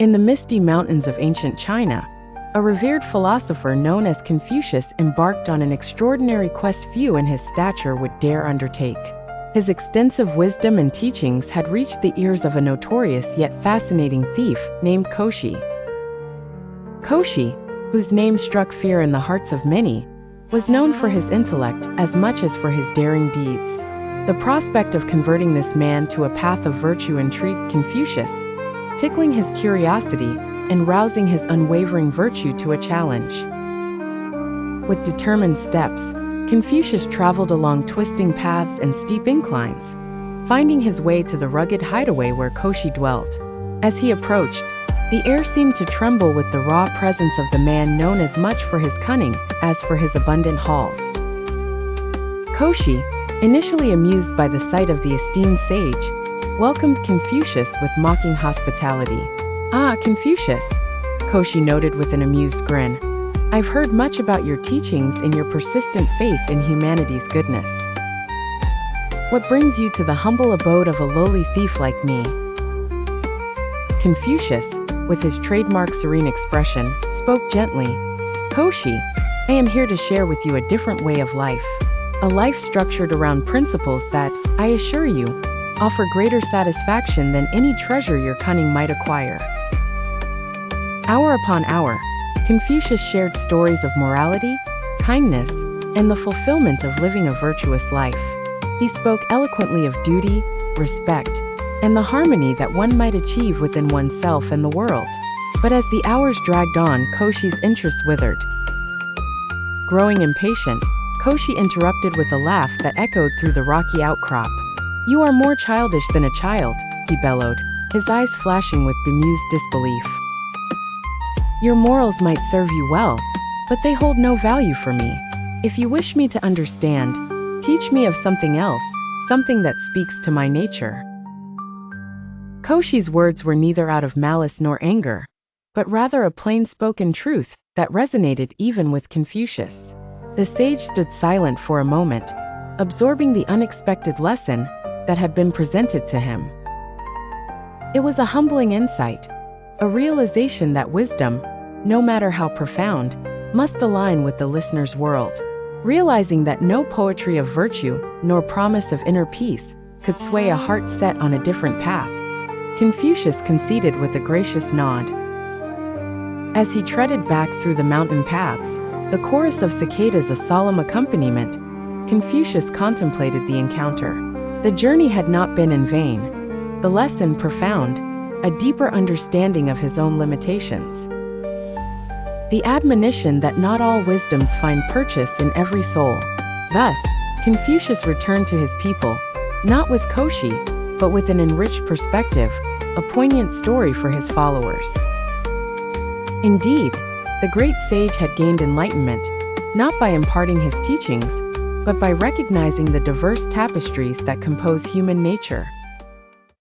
In the misty mountains of ancient China, a revered philosopher known as Confucius embarked on an extraordinary quest few in his stature would dare undertake. His extensive wisdom and teachings had reached the ears of a notorious yet fascinating thief named Koshi. Koshi, whose name struck fear in the hearts of many, was known for his intellect as much as for his daring deeds. The prospect of converting this man to a path of virtue intrigued Confucius, tickling his curiosity and rousing his unwavering virtue to a challenge. With determined steps, Confucius traveled along twisting paths and steep inclines, finding his way to the rugged hideaway where Koshi dwelt. As he approached, the air seemed to tremble with the raw presence of the man known as much for his cunning as for his abundant hauls. Koshi, initially amused by the sight of the esteemed sage, welcomed Confucius with mocking hospitality. "Ah, Confucius," Koshi noted with an amused grin. "I've heard much about your teachings and your persistent faith in humanity's goodness. What brings you to the humble abode of a lowly thief like me?" Confucius, with his trademark serene expression, spoke gently. "Koshi, I am here to share with you a different way of life. A life structured around principles that, I assure you, offer greater satisfaction than any treasure your cunning might acquire." Hour upon hour, Confucius shared stories of morality, kindness, and the fulfillment of living a virtuous life. He spoke eloquently of duty, respect, and the harmony that one might achieve within oneself and the world. But as the hours dragged on, Koshi's interest withered. Growing impatient, Koshi interrupted with a laugh that echoed through the rocky outcrop. "You are more childish than a child," he bellowed, his eyes flashing with bemused disbelief. "Your morals might serve you well, but they hold no value for me. If you wish me to understand, teach me of something else, something that speaks to my nature." Koshi's words were neither out of malice nor anger, but rather a plain-spoken truth that resonated even with Confucius. The sage stood silent for a moment, absorbing the unexpected lesson that had been presented to him. It was a humbling insight, a realization that wisdom, no matter how profound, must align with the listener's world. Realizing that no poetry of virtue nor promise of inner peace could sway a heart set on a different path, Confucius conceded with a gracious nod. As he treaded back through the mountain paths, the chorus of cicadas a solemn accompaniment, Confucius contemplated the encounter. The journey had not been in vain, the lesson profound, a deeper understanding of his own limitations. The admonition that not all wisdoms find purchase in every soul. Thus, Confucius returned to his people, not with Koshi, but with an enriched perspective, a poignant story for his followers. Indeed, the great sage had gained enlightenment, not by imparting his teachings, but by recognizing the diverse tapestries that compose human nature.